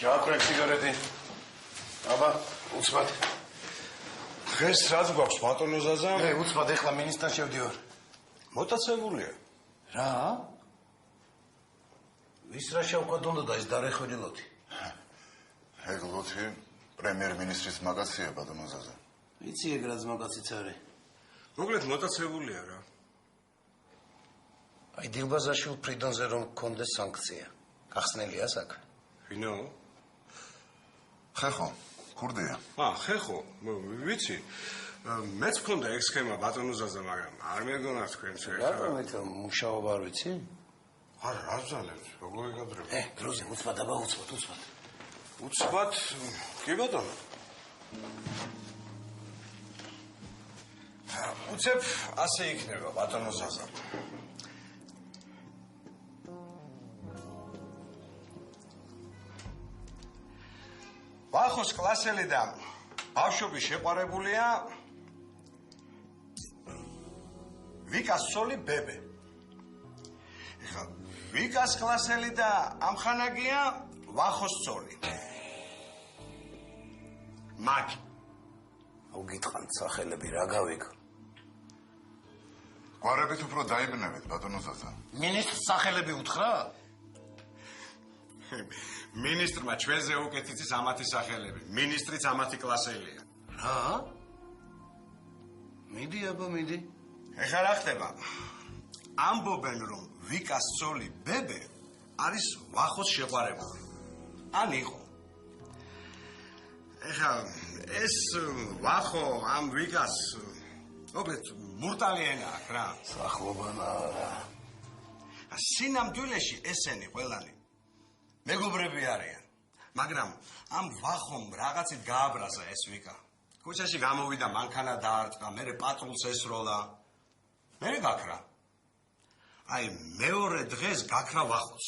ჯაყრებ სიგარეტი. აბა, უცბად. დღეს რაც გვაქვს ბატონო ზაზა? უცბად ეხლა მინისტრთან შევდივარ. მოტაცებულია. რა? ვის რა შევკვათ უნდა და ის დარეხვედილოთი? ეგლოთი პრემიერ-მინისტრის მაგაცია ბატონო ზაზა. იცი ეგ რაც მაგაციც არის. მოკლედ მოტაცებულია რა. აი დილბაზარშვილ ფრიდონზე რომ გქონდეს სანქცია. გახსნელია საქმე. ვინო? ხეხო, ქურდია. ხეხო, ვიცი. მეც მქონდა ეგ სქემა ბატონო ზაზა, მაგრამ არ მეგონა თქვენც რა. რატომ ეთო მუშაობა არ ვიცი? არა, რა ბრძანებს, როგორი გადრება. დროზე უცბად აბა უცბად. უცბად, კი ბატონო. უცებ ასე იქნება ბატონო ზაზა. ვახოს კლასელი და ბავშვები შეყვარებულია ვიკას სოლი ბებე. ეხლა ვიკას კლასელი და ამხანაგია ვახოს სოლი. მაგ აუგიტყვან სახელები რა გავიგო. გვარებით უფრო დაიბნებით ბატონო ზაზა. მინისტრს სახელები უთხრა? მინისტრმა ჩვენზე უკეთ იცის ამათი სახელები. მინისტრიც ამათი კლასელია. რა? მიდი აბა მიდი. ეხლა რა ხდება? ამბობენ რომ ვიკას სოლი ბებე არის ვახოს შეყვარებული. ან იყო. ეხლა ეს ვახო ამ ვიკას მოკლედ მურტალი ენა აქვს რა. სახლობანაა რა. სინამდვილეში ესენი ყველანი მეგობრები არიან. მაგრამ ამ ვახომ რაღაცით გააბრაზა ეს ვიკა. ქუჩაში გამოვიდა, მანქანა დაარტყა, მერე პატრულს ესროლა. მერე გაქრა. აი მეორე დღეს გაქრა ვახოს.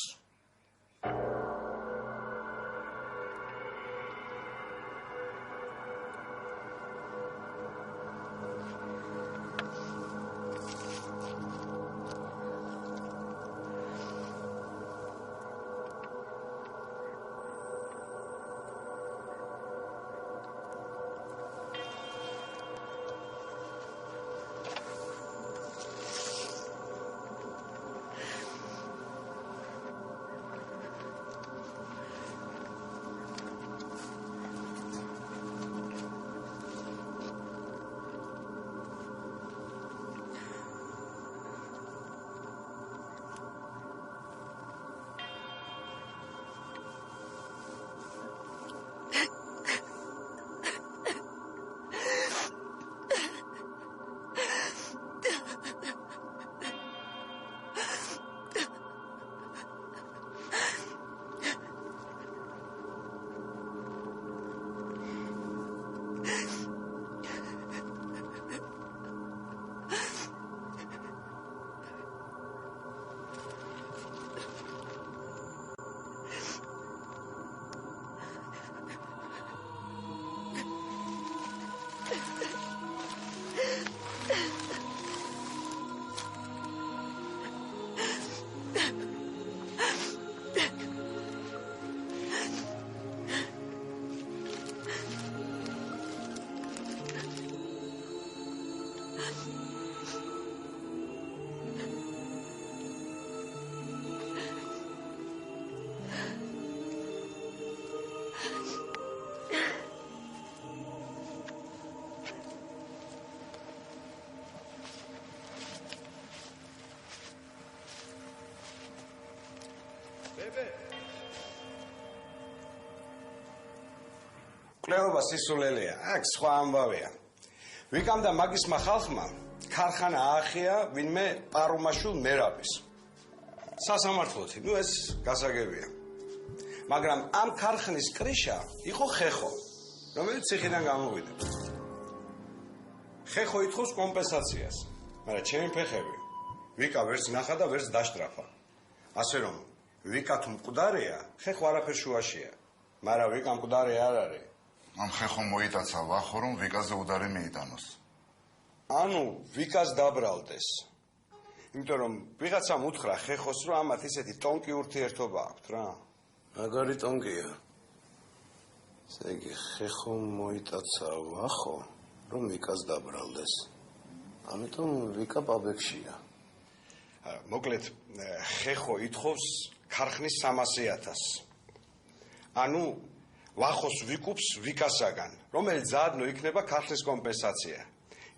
კვლეობა სისულელეა, აქ სხვა ამბავია. ვიკამ და მაგისმა ხალხმა ქარხანა აახია ვინმე პარუმაშვილ მერაბის. სასამართლოთი, ეს გასაგებია. მაგრამ ამ ქარხნის კრიშა იყო ხეხო, რომელიც ციხიდან გამოვიდა. ხეხო ითხოვს კომპენსაციას, მაგრამ ჩემი ფეხები ვიკა ვერც ნახა და ვერც დაშტრაფა. ასე რომ ვიკა თუ მკვდარია, ხეხო არაფერ შუაშია, მაგრამ ვიკა მკვდარი არ არის. ამ ხეხო მოიტაცა ვახო რომ ვიკაზე უდარი მიიტანოს. ანუ ვიკას დაბრალდეს. იმიტომ რომ ვიღაცამ უთხრა ხეხოს რომ ამათ ისეთი ტონკი ურთიერთობა აქვთ რა. მაგარი ტონკია. ზეგი ხეხო მოიტაცა ვახო, რომ ვიკას დაბრალდეს. ამიტომ ვიკა პაბექშია. მოკლედ ხეხო ითხოვს ქარხნის 300,000. ანუ ვახოს ვიკუps ვიკასაგან, რომელიც ზადნო იქნება ქარხნის კომპენსაცია.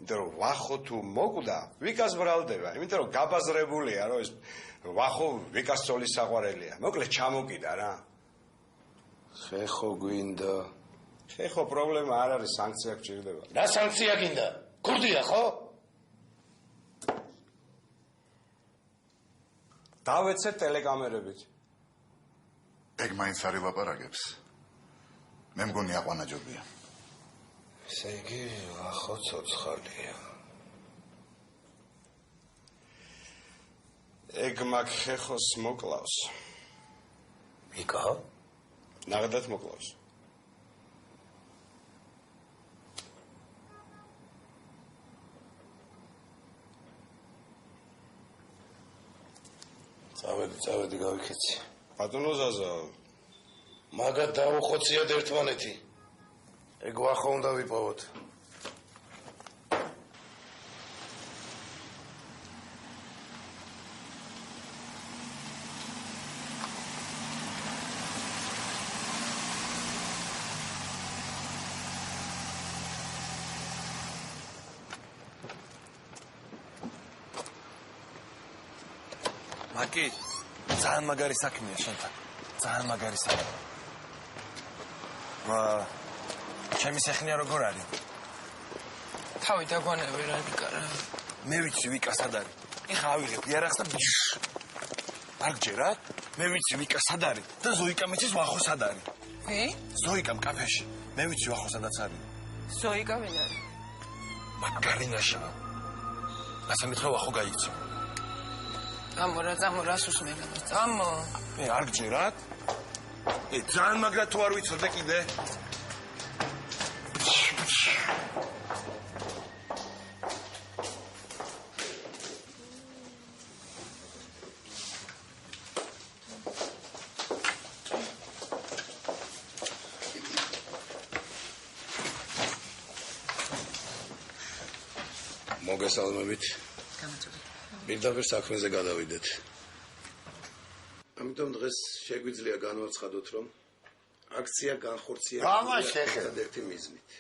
იმიტომ რომ ვახო თუ მოკვდა, ვიკას ბრალდება, იმიტომ რომ გაბაზრებულია, რომ ეს ვახო ვიკას ცოლის საყვარელია. მოკლედ ჩამოკიდა რა. ხეხო გვინდა. ხეხო პრობლემა არ არის, სანქცია გჭირდება. რა სანქცია გინდა? ქურდია ხო? დავეცეთ ტელეკამერებით. ეგ მაინც არ ილაპარაკებს. მე მგონი აყვანაჯობია. ესე იგი ვახო ცოცხალია. ეგ მაგ ხეხოს მოკლავს. ვიკა? ნაღდათ მოკლავს. წავედი გავიქეცი. ბატონო ზაზა, მაგათ დავუხოციათ ერთმანეთი. ეგ ვახო უნდა ვიპოვოთ. მაკი, ძალიან მაგარი საქმეა შენთან. ძალიან მაგარი საქმე. ჩემი სეხნია როგორ არის? თავი დაგვანები რა ნიკარა. მე ვიცი ვიკა სად არის. ეხა ავიღებ იარაღს და არ გჯერათ? მე ვიცი ვიკა სად არის და ზოიკა მიცის ვახო სად არის. ვი? ზოიკამ კაფეში. მე ვიცი ვახო სადაც არის. ზოიკა ვინ არის? მაგარი ნაშალა. ასე მითხრა ვახო გაიქცა. გამო რას უსმენებს? გამო. არ გჯერათ? ძალიან მაგრად თუ არ ვიცოდე კიდე? მოგესალმებით. პირდაპირ საქმეზე გადავიდეთ. ამიტომ დღეს შეგვიძლია განვაცხადოთ, რომ აქცია განხორციელებულია ერთადერთი მიზნით.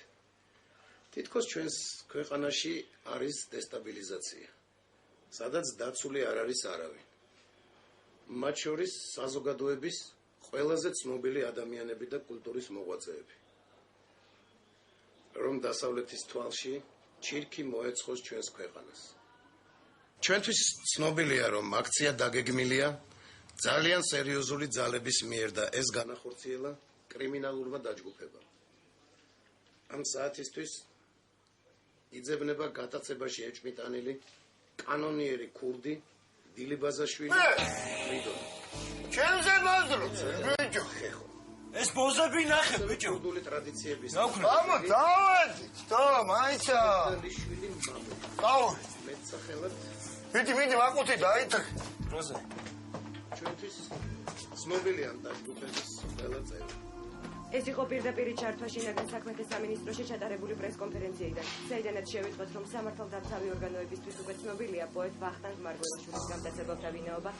თითქოს ჩვენს ქვეყანაში არის დესტაბილიზაცია, სადაც დაცული არ არის არავინ. მათ შორის საზოგადოების ყველაზე ცნობილი ადამიანები და კულტურის მოღვაწეები. რომ დასავლეთის თვალში ჩირქი მოეცხოს ჩვენს ქვეყანას. ჩვენთვის ცნობილია, რომ აქცია დაგეგმილია ძალიან სერიოზული ძალების მიერ და ეს განახორციელა კრიმინალურმა დაჯგუფებამ. ამ საათისთვის იძებნება გატაცებაში ეჭვმიტანილი კანონიერი ქურდი დილიბაზაშვილი. ჩემზე მოძროთ, ბიჭო. ეს ბოზები ნახე, ბიჭო. ქურდული ტრადიციების ამო დავედით, მაიცა. შვილი მამული. აუ, მეტსახელად მიდი ვაკუთი დაიწყე. როზე. ჩვენთვის ცნობილია ამ დაჯგუფების ყველა წევრი. ეს იყო პირდაპირ ჩართვა შინაგან საქმეთა სამინისტროში ჩატარებული პრესკონფერენციიდან. საიდანაც შევიტყვეთ, რომ სამართალდამცავი ორგანოებისთვის უკვე ცნობილია პოეტ ვახტანგ მარგველაშვილის გამტაცებელთა ვინაობა.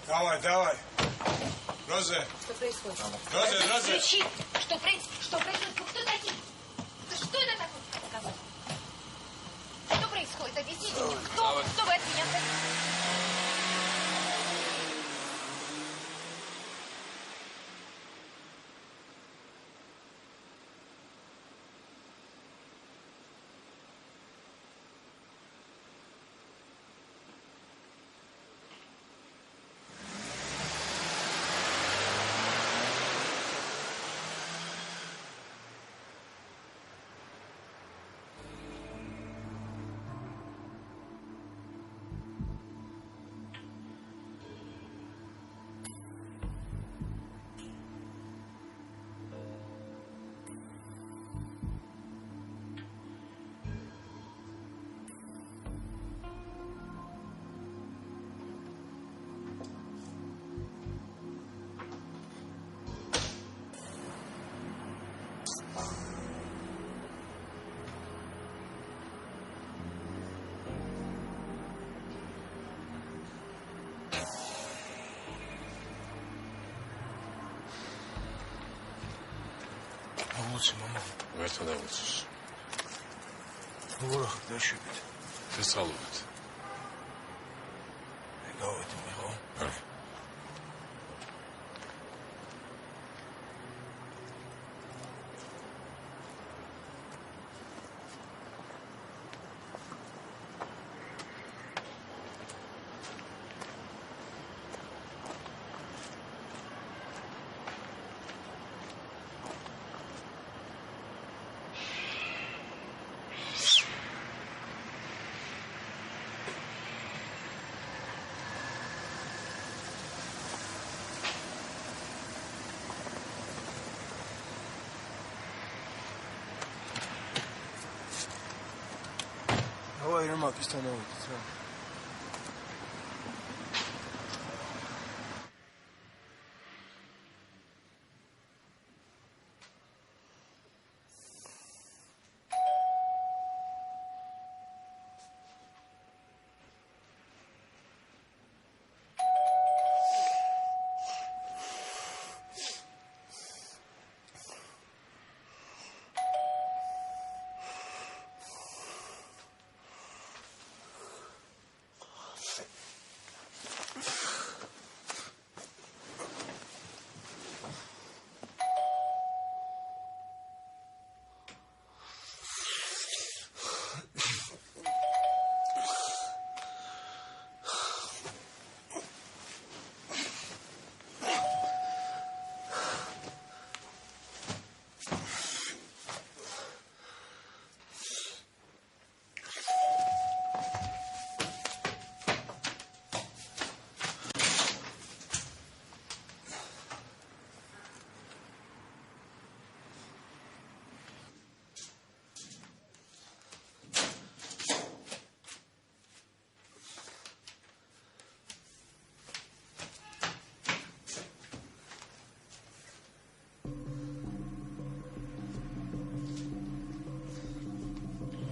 Давай. Розе. Что происходит? Розе. Кричи! Что происходит? Кто такие? Что это такое? Что происходит? Объясните мне. Кто вы от меня хотите? Мама. Вертო დავუწეს. როგორ ახლა დაშვებით? შესწავლობთ. გავედი მე ხო? Давай, Ромак, остановитесь.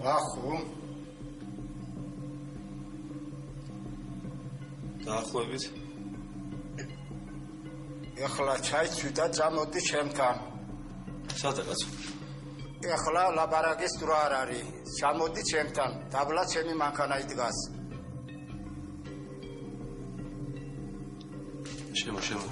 ახო დაახლოებით ეხლა ჩაიცვი და წამოდი ჩემთან სადღაც ეხლა ლაბარაკის დრო არ არის ჩამოდი ჩემთან დაბლა ჩემი მანქანა იდგას შემო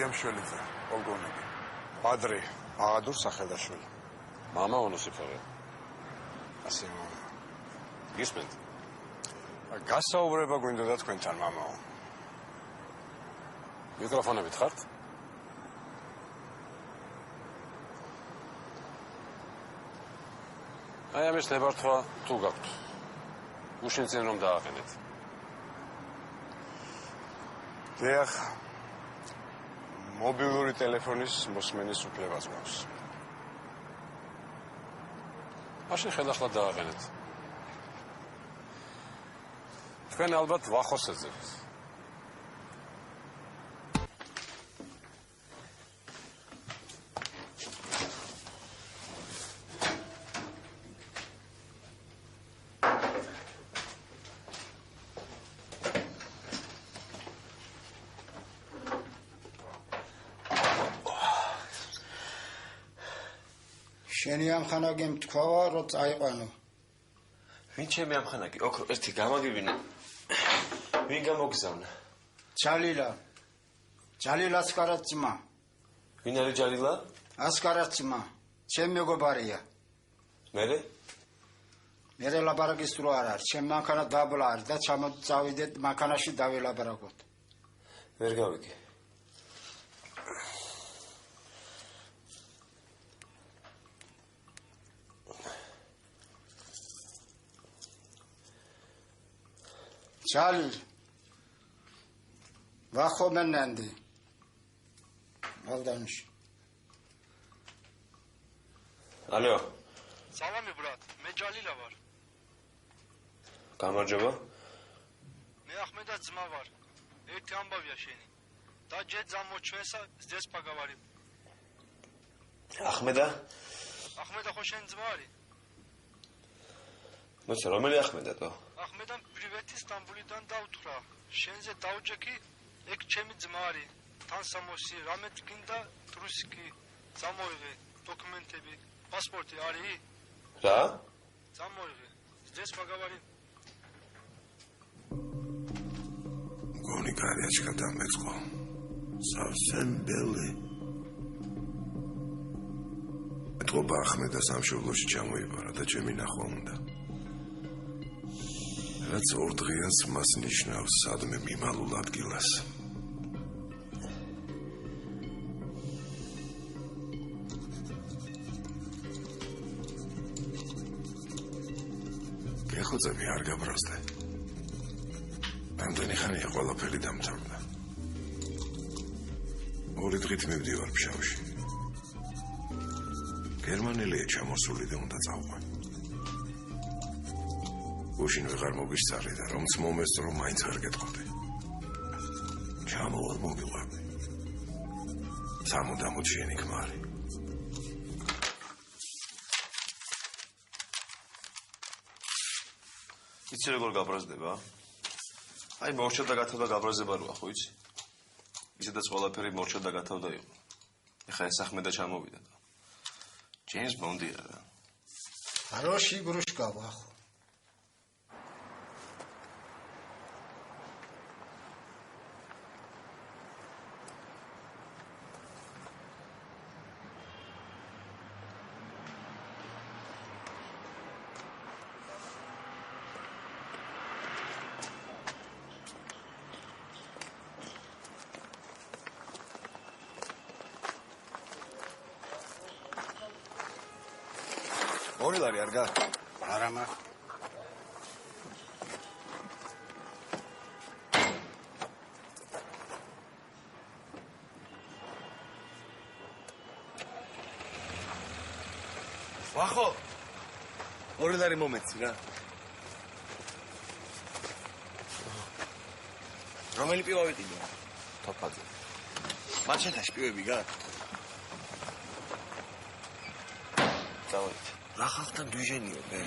იამშველიძე, პოლკოვნიკი. პადრი, ბაღადურ სახელაშვილი. მამა ონოსიფორე. ასე მოვა. გისმენთ? გასაუბრება გვინდოდა თქვენთან, მამაო. მიკროფონებით ხართ? აი ამის ნებართვა თუ გაქვთ. უშინცენ რომ დააყენეთ. დიახ. მობილური ტელეფონის მოსმენის უფლებაც მაქვს. მაშინ ხელახლა დააყენეთ. თქვენ ალბათ ვახოს ეძებთ. შენი ამხანაგი მთქვავა, რომ წაიყვანო. ვინ ჩემი ამხანაგი? ოქრო, ერთი გამაგივინე. ვინ გამოგზავნა? ჯალილა. ჯალილას კარაც ძმა. ვინ არის ჯალილა? ასკარაც ძმა. ჩემი მეგობარია. მერე? მერე ლაბარაკის დრო არ არის. ჩემ მანქანა დაბლა არის და წავიდეთ მანქანაში დავილაბარაკოთ. ვერ გავიგე. Charlie, ვახო მენანდი. მალდანში. ალო. სალამი ბრატ, მე ჯალილა ვარ. გამარჯობა. მე ახმედა ძმა ვარ. ერთი ამბავია შენი. და ჯერ ზამოჩვენსა ზეს პაგავარი. ახმედა? ახმედა ხო შენ ძმა არის? მოიცა რომელი ახმედა თო? ახმედამ პრივეტი სტამბულიდან დაუთხრა. შენზე დაუჯექი, ეგ ჩემი ძმა არის. თან სამოსი, რამე გინდა ტრუსიკი, წამოიღე დოკუმენტები, პასპორტი არის? რა? წამოიღე. ზეს პაგავარი. გონი კარიაჩკა დამეწყო. სავსემ ბელი. ეთყობა ახმედა სამშობლოში ჩამოიბარა და ჩემი ნახვა უნდა. რაც ორ დღეას მას ნიშნავს სადმე მიმალულ ადგილას. გეხოცები არ გაბრაზდე. ამდენი ხანია ყველაფერი დამთავრდა. ორი დღით მივდივარ ფშავში. გერმანელია ჩამოსული და უნდა წავყვან. გუშინ ვეღარ მოგისწარი და რომც მომესწრო მაინც არ გეტყოდი. ჩამოვალ მოგილავი. სამუდამოდ შენი ქმარი. იცი როგორ გაბრაზდება? აი მორჩა და გათავდა გაბრაზება როა, ხო იცი? ისედაც ყველაფერი მორჩა და გათავდა იყო. ეხა ეს ახმედა ჩამოვიდა და ჯეიმს ბონდია რა. Хороший игрушка, вахо. ორილარი არ გა? არა მაგ. ვახო. ორილარი მომეცი რა. რომელი პივავი ტიბა? თოფაძე. მარჩენთაში პივები გაქვს? წავით. რა ხალხთან დვიჟენიო მე?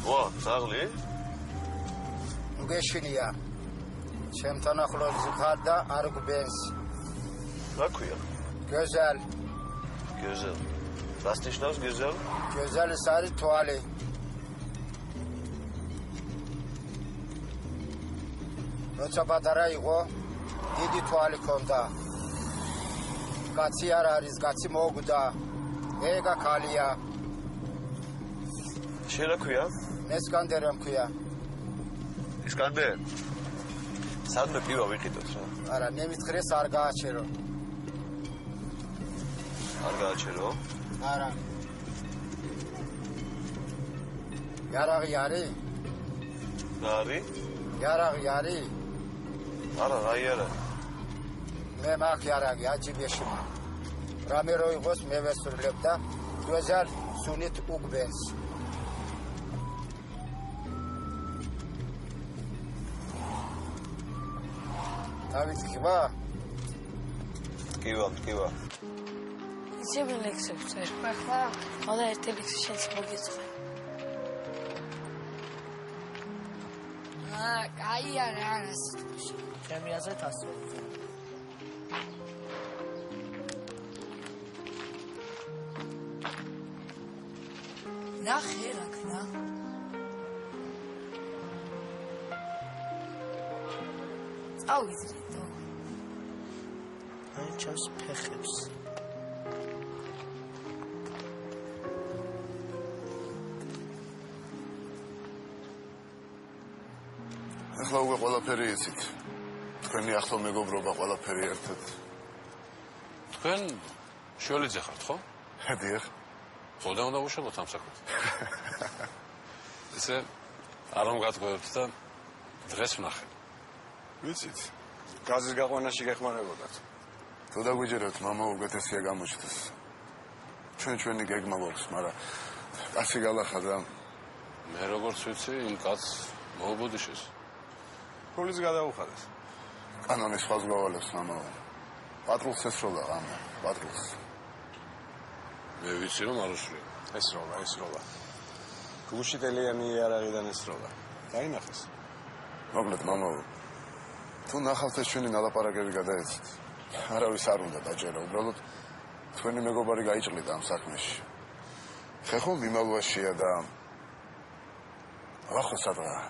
ვა, ზაღლი? უგეშინია. ჩემთან ახლოს ზიხარ და არ გვბენს. რა ქვია? გეზალ. გეზელ. რას ნიშნავს გეზელ? გეზალის არის თვალი. როცა პატარა იყო დიდი თვალი ქონდა. კაცი არ არის, კაცი მოგვდა. ეგა ქალია. შენ რა ქვია? ესკანდერა მქვია. ისკანდერ. სადმე პივა ვიყიდოთ რა. არა, ნემისხრეს არ გააჩერო. არ გააჩერო? არა. იარაღი არის? რა არის? იარაღი არის? არა, რა იარაღი? მე მაქვს იარაღი, აჯიბეში მაქვს. რამე რო იყოს, მე ვესურლებ და გვეზარ სუნით უგბენს. დავით ხიბა? ტკივა. ისევ ლექსებს წერ. ახლა ყველა ერთი ლექსი შენს მოგიწყე. კაია რა სიტყვაში. ჩემი აზრით ასე. ნახე რა ქნა. წავიდრე. აი ჩავს ფეხებს. ახლა უკვე ყველაფერი იცით. თქვენი ახლო მეგობრობა ყველაფერი ერთად. თქვენ შოლიძე ხართ, ხო? დიახ. ხოდა უნდა უშველოთ ამ საქმეს. ესე არ მომგატყუებთ და დღეს ვნახე. ვიცით, გაზის გაყვანაში გეხმარებოდათ. თუ დაგვიჯერებთ, მამა უკეთესია გამოჩნდეს. ჩვენი გეგმა გვაქვს, მაგრამ კაცი გალახა და მე როგორც ვიცი, იმ კაცს მოუბოდიშეს. ფულის გადაუხადეს. კანონის ხაზს გავალებს მამაო. პატრულს ესროლა ღამე, პატრულს. მე ვიცი რომ არ უშლია. ესროლა. გუში ტელიანი იარაღიდან ესროლა. დაინახეს. მოკლედ მამაო. თუ ნახავთ ეს ჩვენი ნალაპარაკები გადაეცით. არავის არ უნდა დაჭერა, უბრალოდ თქვენი მეგობარი გაიჭრიდა ამ საქმეში. ხეხო მიმალვაშია და ახლა სადღაა.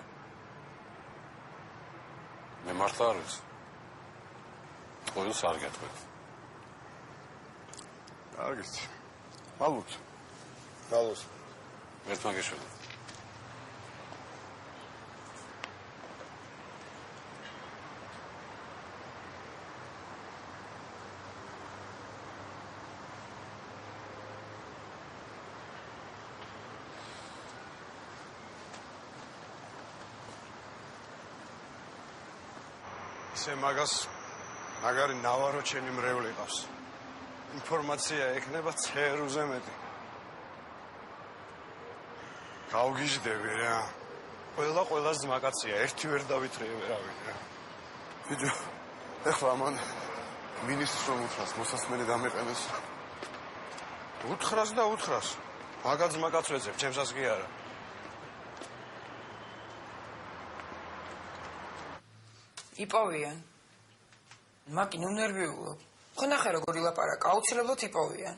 მე მართლა არ ვიცი. ყოველს არ გეტყვით. კარგით. ალბათ. ერთმა გეშვედა. ისე მაგარი ნავარო ჩემი მრევლი ყავს. ინფორმაცია ექნება ცერუზე მეტი. გავგიჟდები რა. ყველას ძმაკაცია, ერთი ვერ დავითრიე ვერავინ რა. ბიჭო, ეხლა მან მინისტრს რომ უთხრას, მოსასმენი დამეყენეს. უთხრას და უთხრას. მაგაც ძმაკაც ვეძებ, ჩემსაც კი არა. იპოვიან. მაკი ნუ ნერვიულობ. ხო ნახე როგორ ილაპარაკა, აუცილებლად იპოვიან.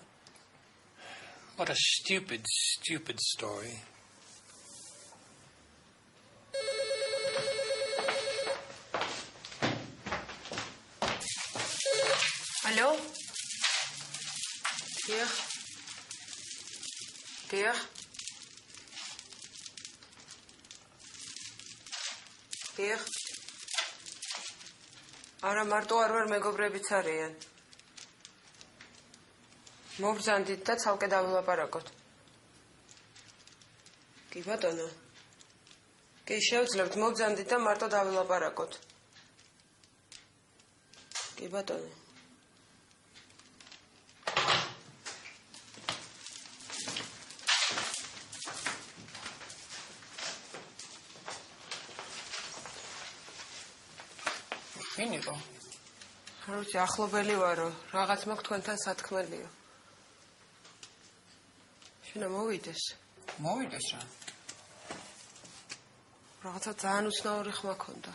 What a stupid story. Алло? Дიახ. არა მარტო არ ვარ, მეგობრებიც არიან. მობრძანდით და ცალკე დავილაპარაკოთ. კი ბატონო. კი შევძლებთ, მობრძანდით და მარტო დავილაპარაკოთ. კი ბატონო. ვინ იყო? როცა ახლობელი ვარო, რაღაც მაქვს თქვენთან სათქმელიო. შენ მოვიდეს? მოვიდეს რა. რაღაცა ძალიან უცნაური ხმა ქონდა.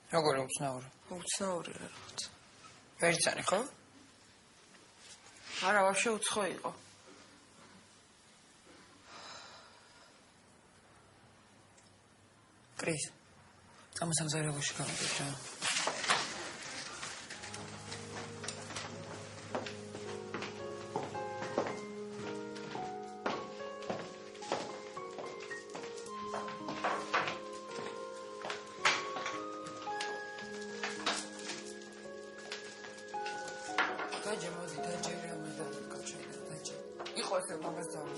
როგორ უცნაური? უცნაური რა რაღაცა. ვერცანი ხო? არა, ვაფშე უცხო იყო. კრის. წამოსაგზავნებაში გავიდეთ რა. დაჯე მოდი დაჯე მე დაჩერე დაჯე. იყო ესე მამას ძავა.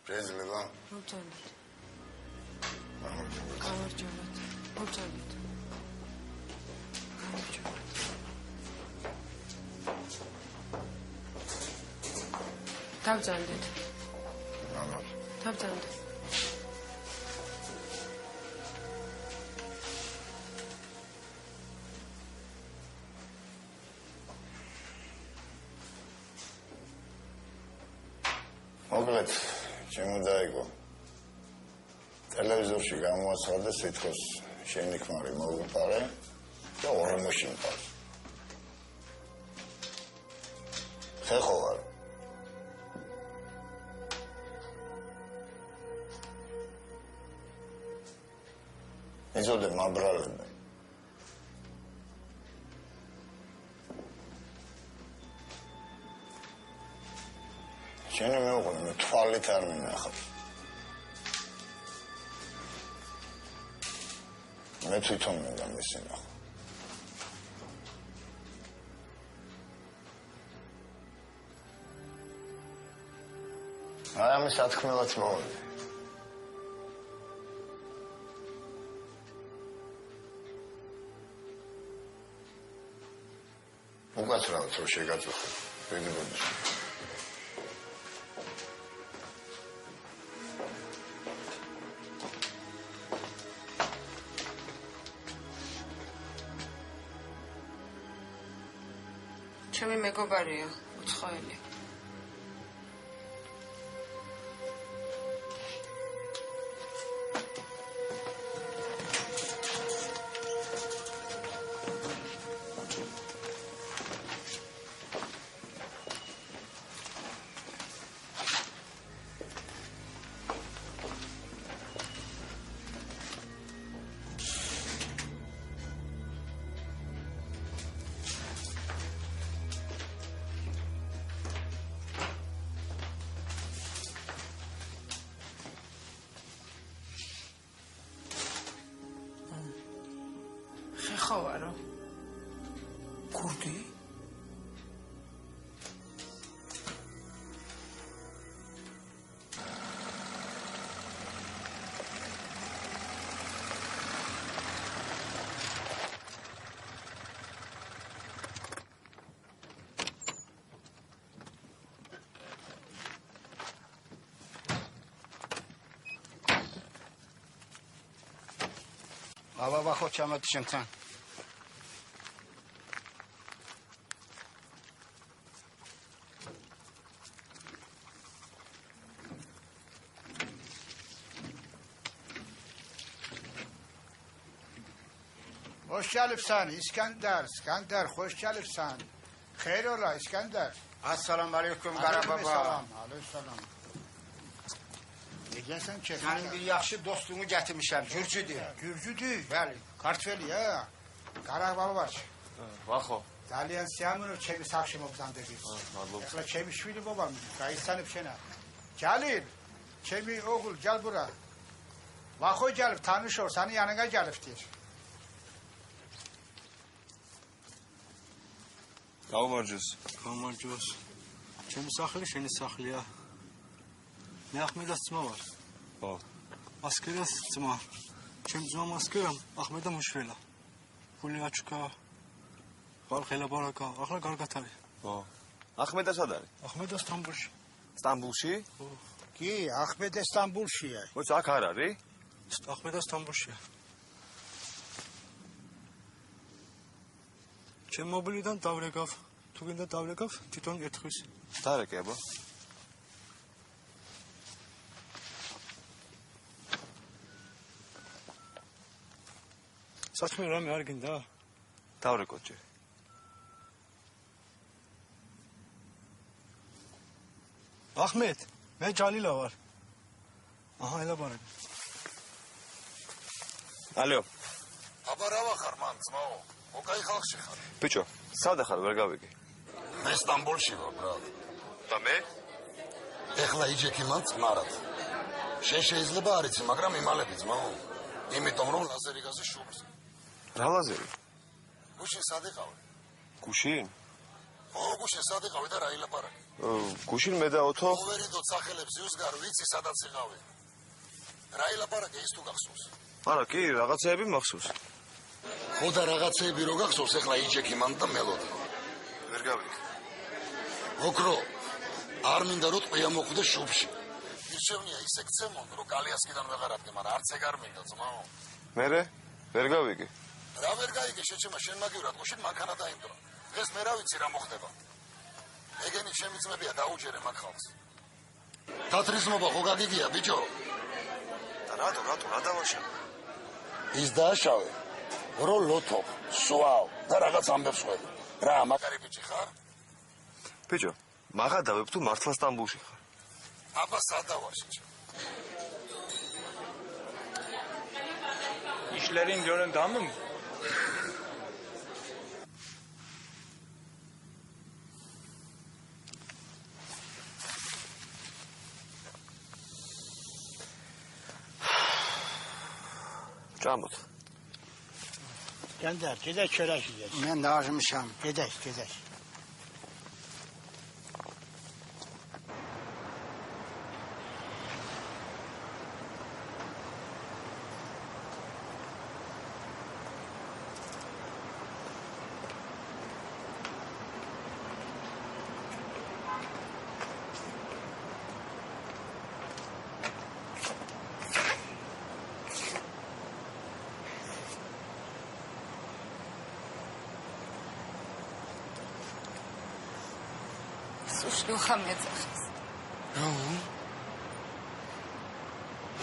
Prezileva. მომწონეთ. გამარჯობათ. გამარჯობათ. მომწონეთ. გამარჯობათ. დავძანდეთ. დავძანდეთ. მოგლეთ, ჩემო დაიგო. ტელევიზორში გამოაცხადა სიტყვის შენი ქმარი მოგუყარე და ორმოში მყავს. ხეხო ვარ. ეზოდე მაბრალები. შენი მეუღლე მე თვალით არ მინახავს. მე თვითონ მინდა მისინახო. აი ამის ათქმელაც მოვიდა. უკაცრავად რომ შეგაწუხე. ვედი ბოდიში. ჩემი მეგობარია, უცხოელი. ხავარო. კურდი? აბა ხო ჩამოდი შენთან. خوشحالفسان اسکندر اسکندر خوشحالفسان خیر اولا اسکندر السلام علیکم قرا بابا علیکم سلام Necəsən ki? Sənin bir yaxşı dostunu gətirmişəm, Gürcüdür. Gürcüdür? Bəli. Kartveli ya. Qarabağ var. Vaxo. Dalyan Siyamunov çevi Sakşimovdan dedi. Yaxla çevi şvili babam. Qayısanıb şena. Gəlil. Çevi oğul gəl bura. Vaxo gəlib tanış ol, sənin yanına gəlibdir. Გამარჯოს. გამარჯოს. ჩემი სახლი შენი სახლია. მე ახმედას ძმა ვარ. ხო. ასკერას ძმა. ჩემ ძმამ ასკერამ ახმედა მუშველა. ფულიაჩკა. ხალხელა ბარაკა. ახლა კარგად არის. ხო. ახმედა სად არის? ახმედა სტამბულში. სტამბულში? ხო. კი, ახმედა სტამბულშია. მოიც აქ არ არის? ახმედა სტამბულშია. ჩემ მობილიდან დავრეკავ. თუ გინდა დავრეკავ, თვითონ ერთვის. დარეკე აბა. საქმე რამე არ გინდა? დავრეკო ჯერ. ახმედ, მე ჯალილა ვარ. აჰა, ელაპარაკე. ალო. აბა რა ვახარ მან ძმაო? მოკაი ხალხში ხარ. ბიჭო, სადა ხარ, ვერ გავიგე. მე სტამბოლში ვარ, ბრატ. და მე? ეხლა იჯექი მან წმარად. შენ შეიძლება არ იცი, მაგრამ იმალები ძმაო. იმიტომ რომ ლაზერი გაზი შუბს. რა ლაზერი? გუშინ სად იყავი? გუშინ? გუშინ სად იყავი და რა ილაპარაკი? გუშინ მე და ოთო. მოვერიდო სახელებს იუსგარ ვიცი სადაც იყავი. რა ილაპარაკე ის თუ გახსოვს? არა, კი, რაღაცეები მახსოვს. ხო და რაღაცეები რო გახსოვს, ეხლა იჯექი მან და მელოდი. ვერ გავიგე. ოქრო, არ მინდა რომ ტყვია მოხვდეს შუბში. ირჩევნია ისე გცემონ, რომ კალიასკიდან ვეღარ ადგე, მაგრამ არც ეგ არ მინდა ძმაო. მერე? ვერ გავიგე. რა ვერ გაიგე, შეჩემა შენ მაგივრად, გუშინ მანქანა დაიმდრო. დღეს მე რა ვიცი რა მოხდება. ეგენი ჩემი ძმებია დაუჯერე მაგ ხალხს. თათრისმობა ხო გაგიგია, ბიჭო? და რატო რა დავაშავე? ის დააშავე. რო ლოთო, სვაო და რაღაც ამბებს ხვევი. რა, მაგარი ბიჭი ხარ? ბიჭო, მაღადავებ თუ მართლა სტამბულში ხარ? აბა სადავარ შეჩემა. Ich lerne ihn lernen Damen. Camut. Gönder, gedək çörək yeyək. Mən də acımışam. Gedək. Шлюха мне захист.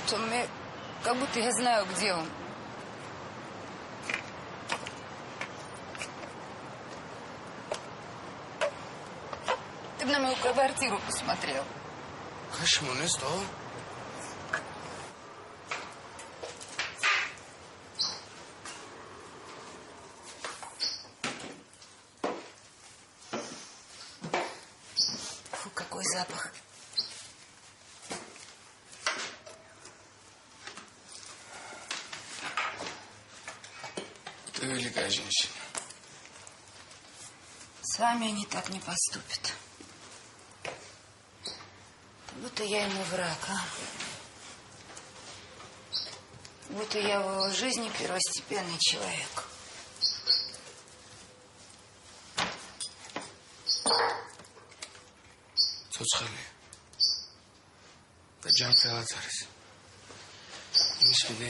То мне как будто я знаю, где он. Ты бы на мою квартиру посмотрел. Почему не стал? Какой запах. Ты великая женщина. С вами они так не поступят. Как будто я ему враг, а? Как будто я в его жизни первостепенный человек. Цоცხალი და ჯანმრთელად არის. იმის მიდე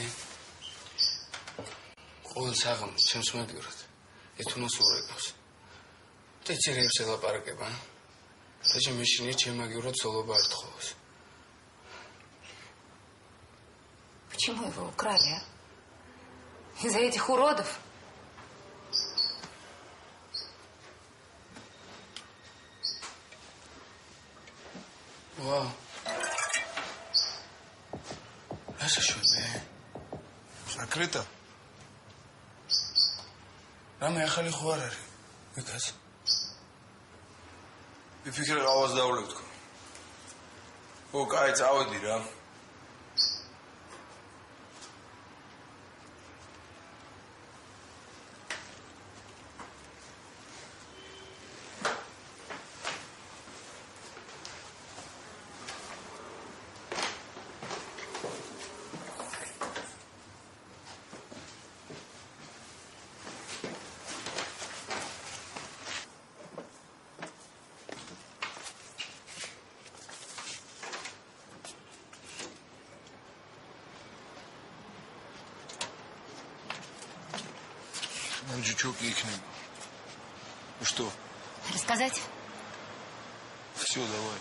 ყოველ საღამოს ჩემს მაგივრად ეთუნოს ურეკავს. და იცი ელაპარაკება. და შემეშინე ჩემ მაგივრად სოლობა არტხოვს. Почему его украли, а? Из-за этих уродов? Вау. Это что, закрыто? Рама ехали хуарари. Викас. И фикер аваз давлетку. О, кайц ауди, ра. Жучок ихний. Ну что? Рассказать? Все, давай.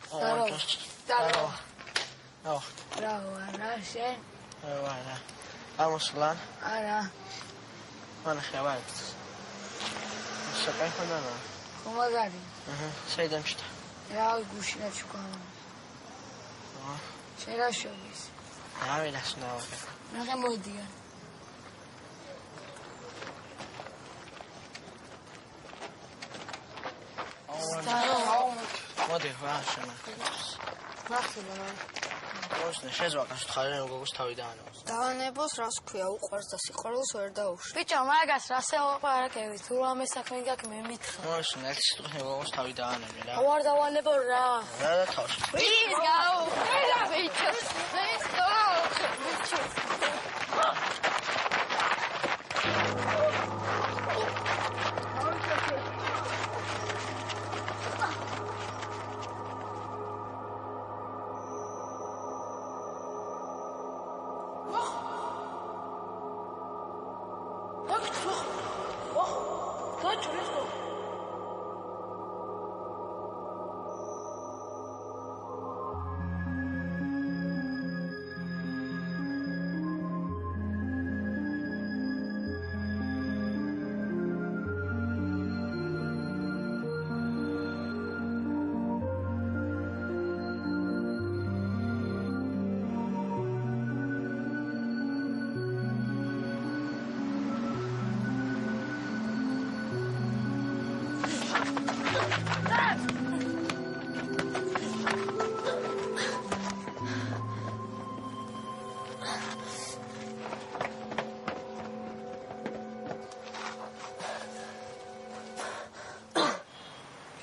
Здорово. Здорово. Здорово, Ана, Шен. Ана. Амуслан. Ана. Ана хавает. Шакай ханана. Хумагари. Сейдам что? Я гушина чукана. შერაშობის. ავიდას ნავახე. ნახე მოდიან. მოდი, ვაშენა. მახსოვნა რა. მოსნე შეძვაკას ხალე გოგოს თავი დაანებს. დავანებოს რას ქვია, უყვარს და სიყვარულს ვერ დაუშვი. ბიჭო, მაგას რას ელაპარაკები? თუ რამე საქმე გაქვს მე მითხრა. მოსნე ერთი სიტყვით გოგოს თავი დაანები რა. ვარ დავანებო რა. რა და თავს. ის გაუ. ელა ბიჭო. ეს გაუ. ბიჭო.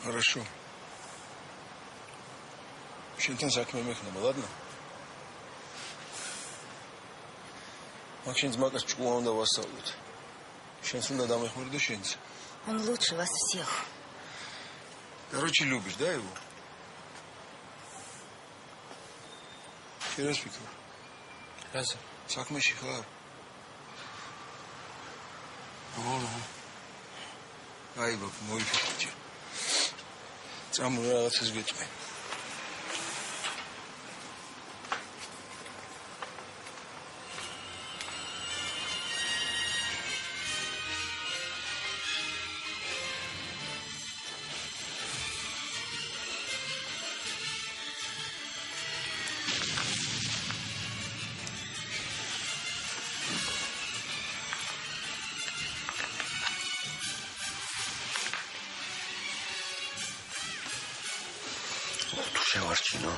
Хорошо. შენთან საქმე მექნება, ладно? მაგ შენ ძმაკას ჭკუა უნდა ვასწავლოთ. შენს უნდა დამეხმარდე შენც. Он лучше вас всех. Короче, любишь, да, его? Еще раз фикр. Раз. საქმეში ხარ? აი, ბაბ, მოიფიქრე. წამო რაღაცას გეტყვი. შევარჩინო.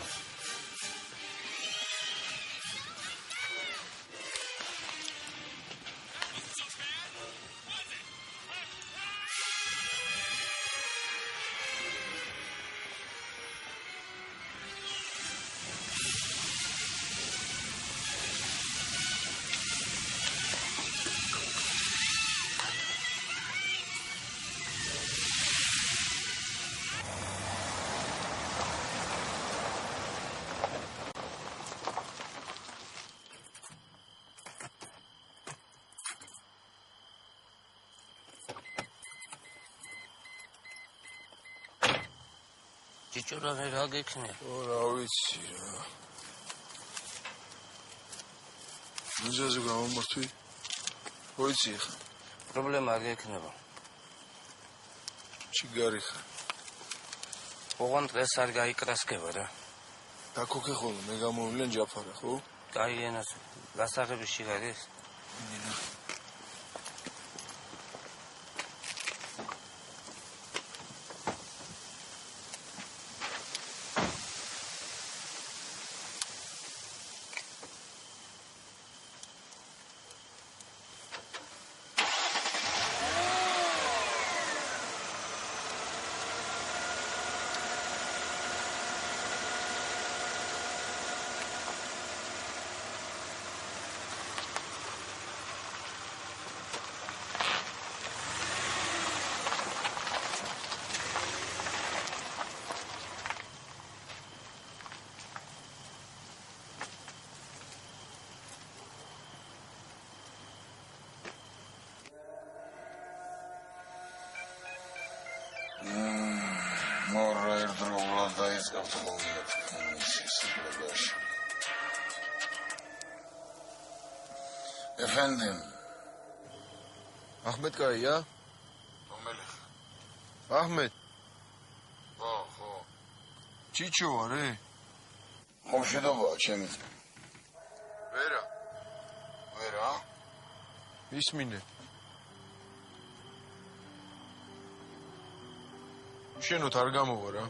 ჭიჭურა რა გექნება? რა ვიცი რა. მიზეზი გამომართვი? ვიცი ხა. პრობლემა არ გექნება. ჩიგარი ხა. ოღონდ დღეს არ გაიკრასკება რა. დაქოქე ხოლმე მე გამოვიდნენ ჯაფარა, ხო? გაიენას გასაღების შიგარის? მინა. მორა ერთდროულად დაიწყებთ კომისიის სიბრალაში. ეფენდიმ. აჰმედ კაია? რომელი? აჰმედ. ხო. ჩიჩო არე? ხომ შედობაა ჩემი ძმა? ვერა. ვერა? ისმინე. შენოთ არ გამოვა რა.